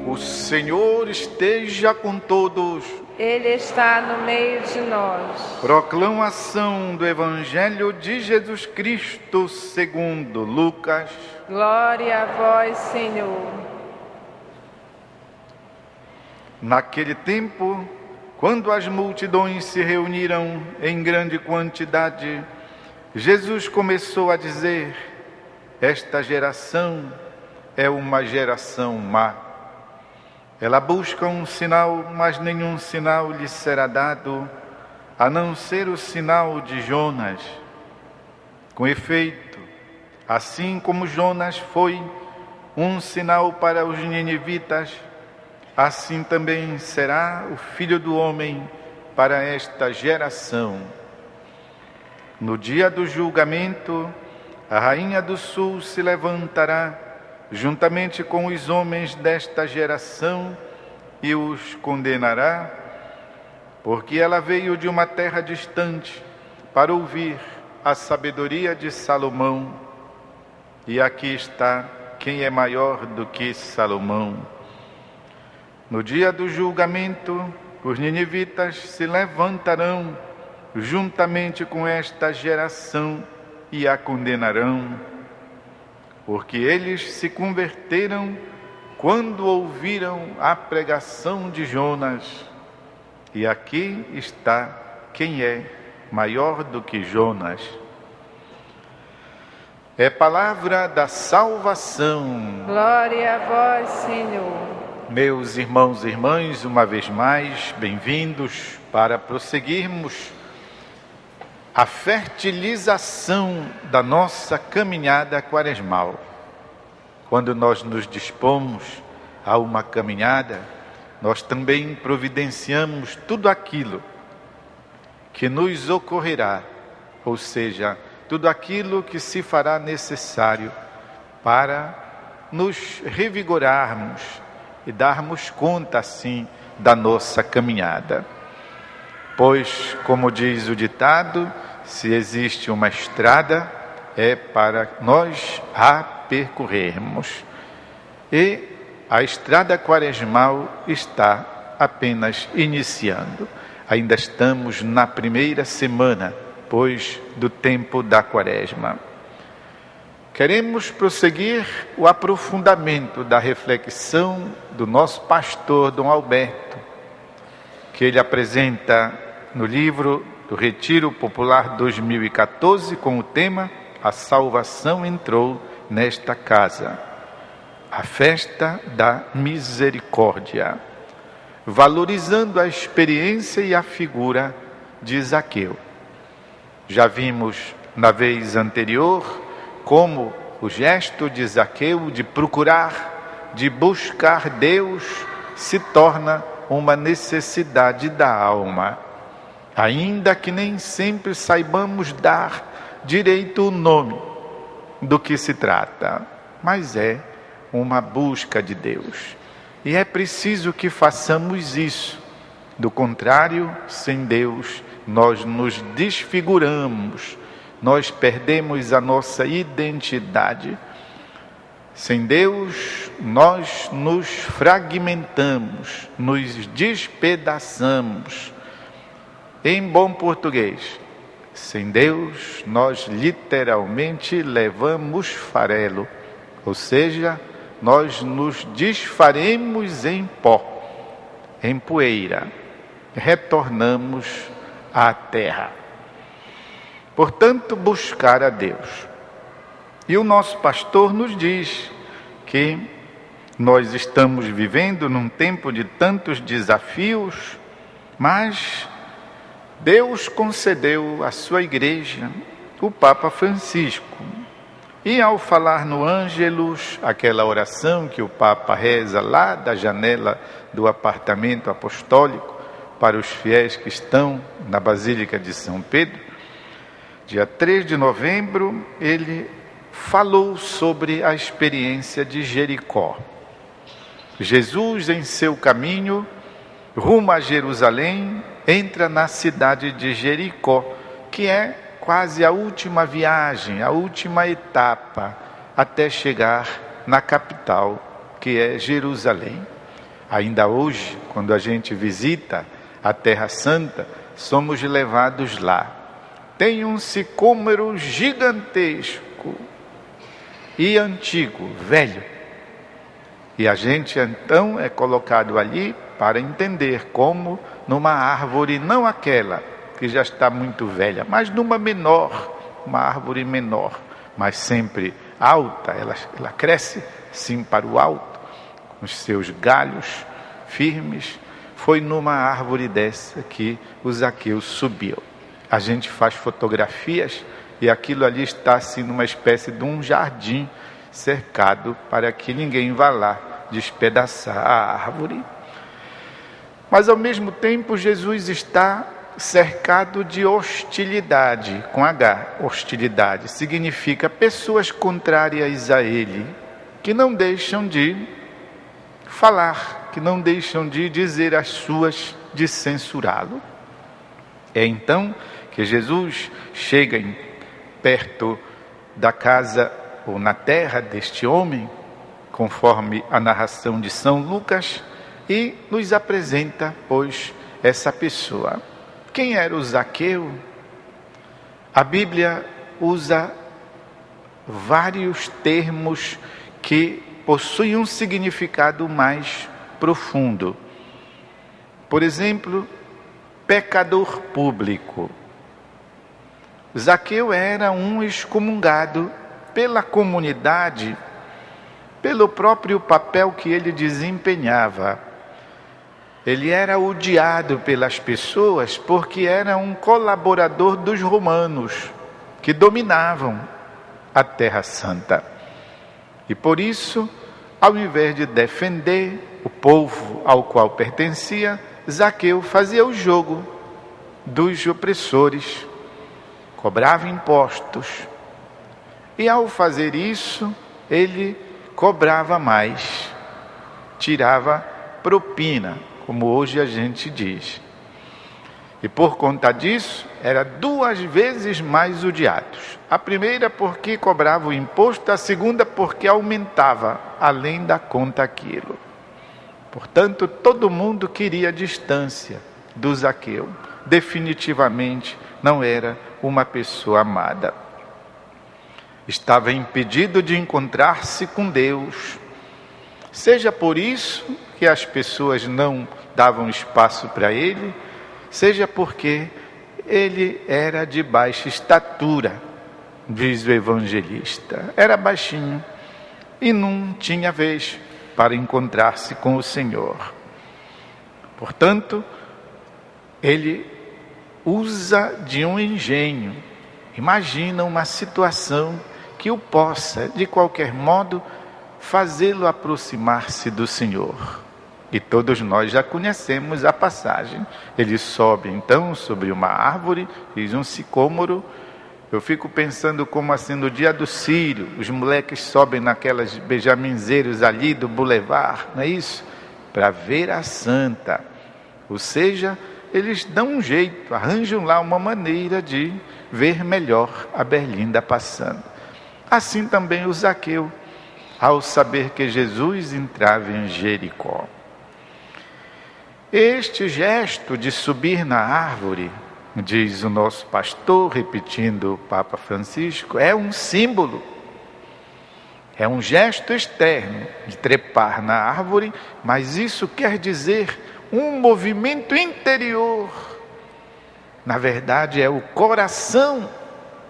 O Senhor esteja com todos. Ele está no meio de nós. Proclamação do Evangelho de Jesus Cristo segundo Lucas. Glória a vós, Senhor. Naquele tempo, quando as multidões se reuniram em grande quantidade, Jesus começou a dizer: esta geração é uma geração má. Ela busca um sinal, mas nenhum sinal lhe será dado, a não ser o sinal de Jonas. Com efeito, assim como Jonas foi um sinal para os ninivitas, assim também será o Filho do Homem para esta geração. No dia do julgamento, a rainha do sul se levantará juntamente com os homens desta geração e os condenará, porque ela veio de uma terra distante para ouvir a sabedoria de Salomão. E aqui está quem é maior do que Salomão. No dia do julgamento, os ninivitas se levantarão juntamente com esta geração e a condenarão, porque eles se converteram quando ouviram a pregação de Jonas. E aqui está quem é maior do que Jonas. É palavra da salvação. Glória a vós, Senhor. Meus irmãos e irmãs, uma vez mais, bem-vindos para prosseguirmos a fertilização da nossa caminhada quaresmal. Quando nós nos dispomos a uma caminhada, nós também providenciamos tudo aquilo que nos ocorrerá, ou seja, tudo aquilo que se fará necessário para nos revigorarmos e darmos conta, assim, da nossa caminhada. Pois, como diz o ditado, se existe uma estrada, é para nós a percorrermos. E a estrada quaresmal está apenas iniciando. Ainda estamos na primeira semana, pois, do tempo da quaresma. Queremos prosseguir o aprofundamento da reflexão do nosso pastor Dom Alberto, que ele apresenta no livro do Retiro Popular 2014, com o tema A Salvação Entrou Nesta Casa, a festa da misericórdia, valorizando a experiência e a figura de Zaqueu. Já vimos na vez anterior como o gesto de Zaqueu de procurar, de buscar Deus, se torna uma necessidade da alma. Ainda que nem sempre saibamos dar direito o nome do que se trata, mas é uma busca de Deus. E é preciso que façamos isso. Do contrário, sem Deus, nós nos desfiguramos, nós perdemos a nossa identidade. Sem Deus, nós nos fragmentamos, nos despedaçamos. Em bom português, sem Deus, nós literalmente levamos farelo, ou seja, nós nos desfaremos em pó, em poeira, retornamos à terra. Portanto, buscar a Deus. E o nosso pastor nos diz que nós estamos vivendo num tempo de tantos desafios, mas Deus concedeu à sua igreja o Papa Francisco. E ao falar no Ângelus, aquela oração que o Papa reza lá da janela do apartamento apostólico para os fiéis que estão na Basílica de São Pedro, dia 3 de novembro, ele falou sobre a experiência de Jericó. Jesus, em seu caminho rumo a Jerusalém, entra na cidade de Jericó, que é quase a última viagem, a última etapa, até chegar na capital, que é Jerusalém. Ainda hoje, quando a gente visita a Terra Santa, somos levados lá. Tem um sicômoro gigantesco e antigo, velho. E a gente então é colocado ali para entender como numa árvore, não aquela que já está muito velha, mas numa menor, uma árvore menor, mas sempre alta, ela cresce sim para o alto, com os seus galhos firmes. Foi numa árvore dessa que o Zaqueu subiu. A gente faz fotografias e aquilo ali está assim numa espécie de um jardim cercado para que ninguém vá lá despedaçar a árvore. Mas ao mesmo tempo Jesus está cercado de hostilidade, com H. Hostilidade significa pessoas contrárias a ele, que não deixam de falar, que não deixam de dizer as suas, de censurá-lo. É então que Jesus chega perto da casa ou na terra deste homem, conforme a narração de São Lucas, e nos apresenta, pois, essa pessoa. Quem era o Zaqueu? A Bíblia usa vários termos que possuem um significado mais profundo. Por exemplo, pecador público. Zaqueu era um excomungado pela comunidade, pelo próprio papel que ele desempenhava. Ele era odiado pelas pessoas porque era um colaborador dos romanos, que dominavam a Terra Santa. E por isso, ao invés de defender o povo ao qual pertencia, Zaqueu fazia o jogo dos opressores, cobrava impostos. E ao fazer isso, ele cobrava mais, tirava propina, como hoje a gente diz. E por conta disso, era 2 vezes mais odiado. A primeira porque cobrava o imposto, a segunda porque aumentava, além da conta, aquilo. Portanto, todo mundo queria distância do Zaqueu. Definitivamente não era uma pessoa amada. Estava impedido de encontrar-se com Deus. Seja por isso que as pessoas não davam espaço para ele, seja porque ele era de baixa estatura, diz o evangelista. Era baixinho e não tinha vez para encontrar-se com o Senhor. Portanto, ele usa de um engenho. Imagina uma situação que o possa, de qualquer modo, fazê-lo aproximar-se do Senhor. E todos nós já conhecemos a passagem. Ele sobe então sobre uma árvore, diz um sicômoro. Eu fico pensando como assim no dia do Círio, os moleques sobem naquelas bejaminzeiros ali do bulevar, não é isso? Para ver a santa. Ou seja, eles dão um jeito, arranjam lá uma maneira de ver melhor a Berlinda passando. Assim também o Zaqueu, ao saber que Jesus entrava em Jericó. Este gesto de subir na árvore, diz o nosso pastor, repetindo o Papa Francisco, é um símbolo. É um gesto externo de trepar na árvore, mas isso quer dizer um movimento interior. Na verdade, é o coração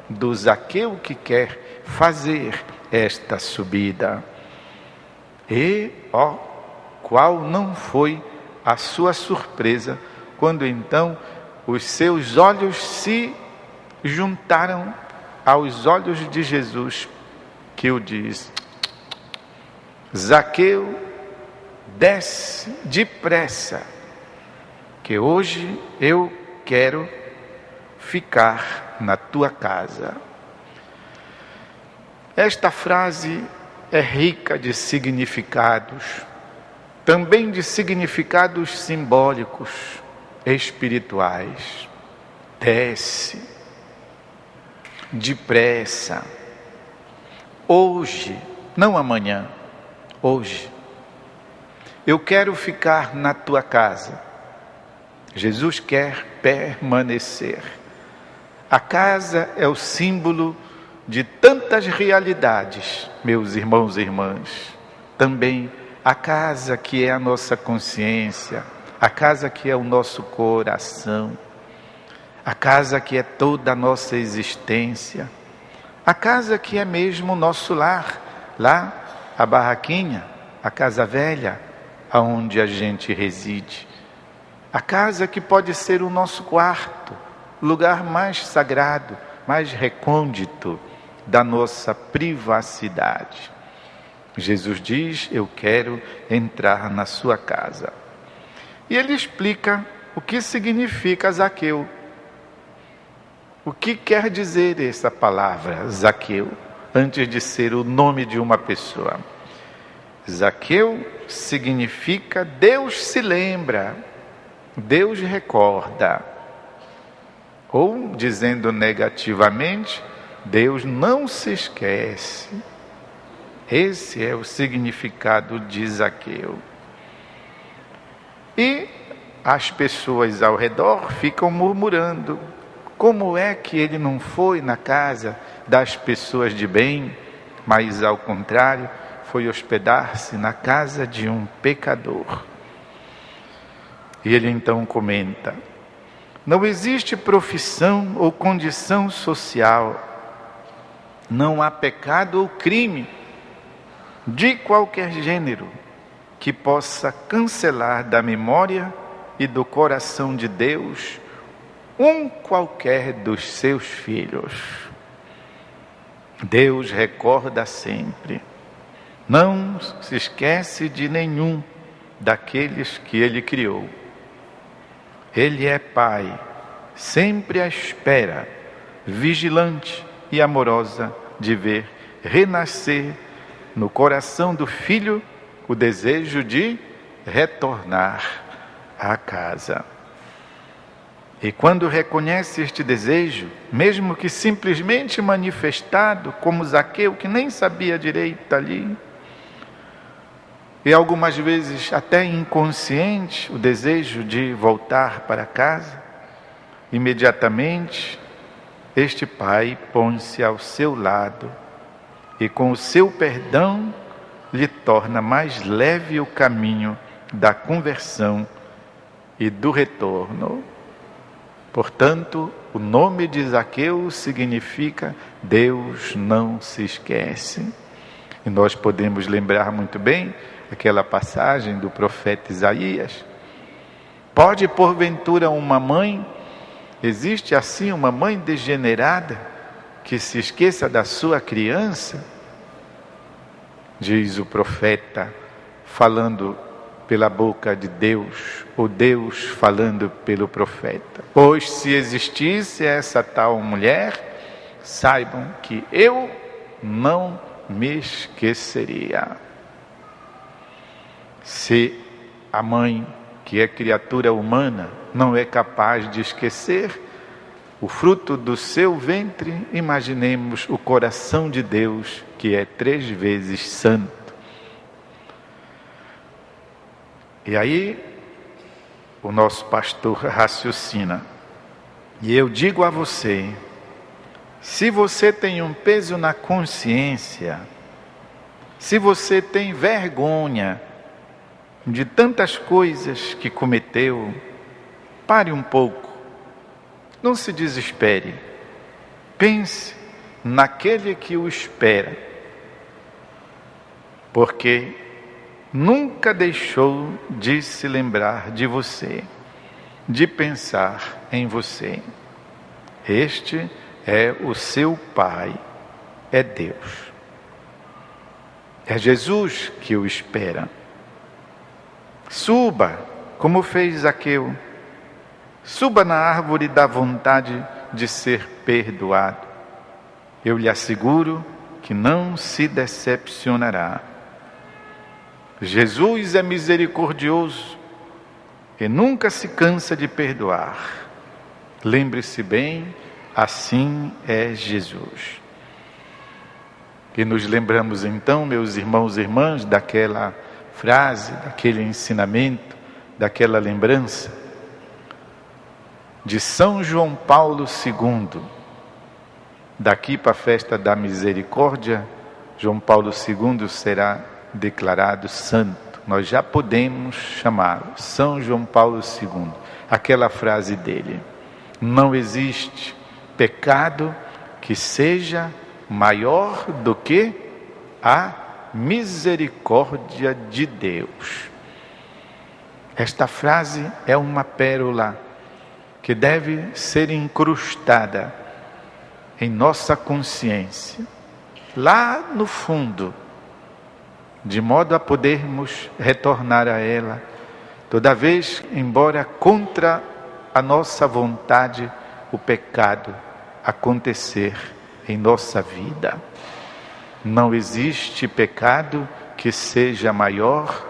do Zaqueu que quer fazer esta subida. E, qual não foi a sua surpresa quando então os seus olhos se juntaram aos olhos de Jesus, que o diz: Zaqueu, desce depressa, que hoje eu quero ficar na tua casa. Esta frase é rica de significados, também de significados simbólicos, espirituais. Desce, depressa, hoje, não amanhã, hoje. eu quero ficar na tua casa. Jesus quer permanecer. A casa é o símbolo de tantas realidades, meus irmãos e irmãs. Também a casa que é a nossa consciência, a casa que é o nosso coração, a casa que é toda a nossa existência, a casa que é mesmo o nosso lar, lá a barraquinha, a casa velha, aonde a gente reside. A casa que pode ser o nosso quarto, lugar mais sagrado, mais recôndito da nossa privacidade. Jesus diz, eu quero entrar na sua casa. E ele explica o que significa Zaqueu. O que quer dizer essa palavra, Zaqueu, antes de ser o nome de uma pessoa? Zaqueu significa Deus se lembra, Deus recorda. Ou, dizendo negativamente, Deus não se esquece. Esse é o significado de Zaqueu. E as pessoas ao redor ficam murmurando. Como é que ele não foi na casa das pessoas de bem, mas ao contrário, foi hospedar-se na casa de um pecador? E ele então comenta: não existe profissão ou condição social, não há pecado ou crime de qualquer gênero que possa cancelar da memória e do coração de Deus um qualquer dos seus filhos. Deus recorda sempre, não se esquece de nenhum daqueles que Ele criou. Ele é Pai, sempre à espera, vigilante e amorosa de ver renascer no coração do filho o desejo de retornar à casa. E quando reconhece este desejo, mesmo que simplesmente manifestado, como Zaqueu, que nem sabia direito ali, e algumas vezes até inconsciente, o desejo de voltar para casa, imediatamente este pai põe-se ao seu lado e com o seu perdão lhe torna mais leve o caminho da conversão e do retorno. Portanto, o nome de Zaqueu significa Deus não se esquece. E nós podemos lembrar muito bem aquela passagem do profeta Isaías. Pode porventura uma mãe, existe assim uma mãe degenerada que se esqueça da sua criança? Diz o profeta, falando pela boca de Deus, ou Deus falando pelo profeta. Pois se existisse essa tal mulher, saibam que eu não me esqueceria. Se a mãe, que é criatura humana, não é capaz de esquecer o fruto do seu ventre, imaginemos o coração de Deus, que é 3 vezes santo. E aí, o nosso pastor raciocina. E eu digo a você, se você tem um peso na consciência, se você tem vergonha de tantas coisas que cometeu, pare um pouco, não se desespere, pense naquele que o espera, porque nunca deixou de se lembrar de você, de pensar em você. Este é o seu Pai, é Deus. É Jesus que o espera. Suba, como fez Zaqueu. Suba na árvore da vontade de ser perdoado. Eu lhe asseguro que não se decepcionará. Jesus é misericordioso e nunca se cansa de perdoar. Lembre-se bem, assim é Jesus. E nos lembramos então, meus irmãos e irmãs, daquela frase, daquele ensinamento, daquela lembrança de São João Paulo II. Daqui para a festa da misericórdia, João Paulo II será declarado santo. Nós já podemos chamá-lo São João Paulo II. Aquela frase dele: não existe pecado que seja maior do que a misericórdia de Deus. Esta frase é uma pérola que deve ser incrustada em nossa consciência, lá no fundo, de modo a podermos retornar a ela toda vez, embora contra a nossa vontade, o pecado acontecer em nossa vida. Não existe pecado que seja maior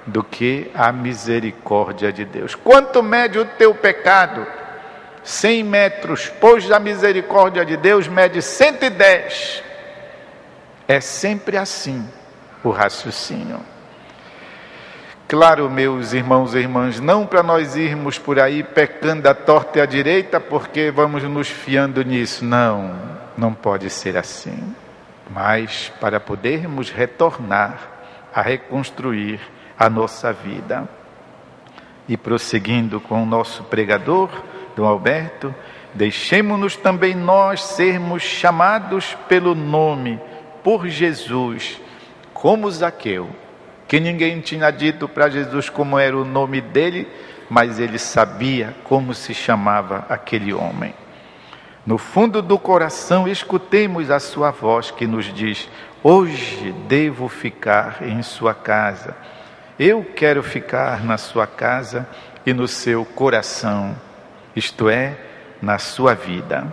do que a misericórdia de Deus. Quanto mede o teu pecado? 100 metros, pois a misericórdia de Deus mede 110. É sempre assim o raciocínio. Claro, meus irmãos e irmãs, não para nós irmos por aí pecando à torta e à direita, porque vamos nos fiando nisso. Não pode ser assim. Mas para podermos retornar a reconstruir a nossa vida. E prosseguindo com o nosso pregador, Dom Alberto, deixemo-nos também nós sermos chamados pelo nome, por Jesus, como Zaqueu, que ninguém tinha dito para Jesus como era o nome dele, mas ele sabia como se chamava aquele homem. No fundo do coração, escutemos a sua voz que nos diz: hoje devo ficar em sua casa. Eu quero ficar na sua casa e no seu coração, isto é, na sua vida.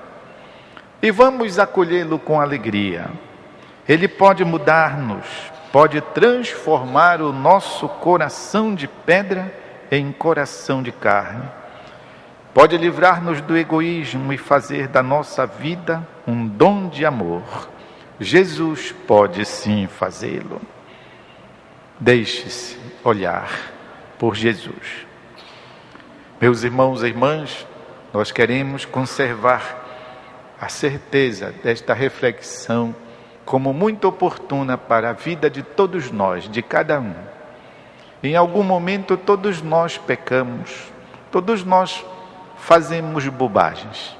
E vamos acolhê-lo com alegria. Ele pode mudar-nos, pode transformar o nosso coração de pedra em coração de carne. Pode livrar-nos do egoísmo e fazer da nossa vida um dom de amor. Jesus pode sim fazê-lo. Deixe-se olhar por Jesus. Meus irmãos e irmãs, nós queremos conservar a certeza desta reflexão como muito oportuna para a vida de todos nós, de cada um. Em algum momento todos nós pecamos, todos nós fazemos bobagens,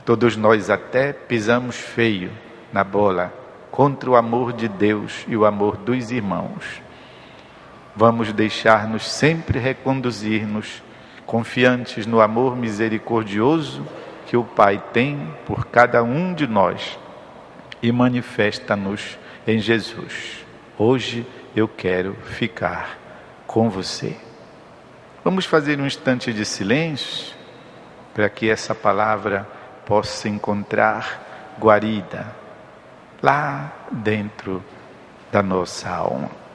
todos nós até pisamos feio na bola contra o amor de Deus e o amor dos irmãos. Vamos deixar-nos sempre reconduzir-nos, confiantes no amor misericordioso que o Pai tem por cada um de nós e manifesta-nos em Jesus. Hoje eu quero ficar com você. Vamos fazer um instante de silêncio para que essa palavra possa encontrar guarida lá dentro da nossa alma.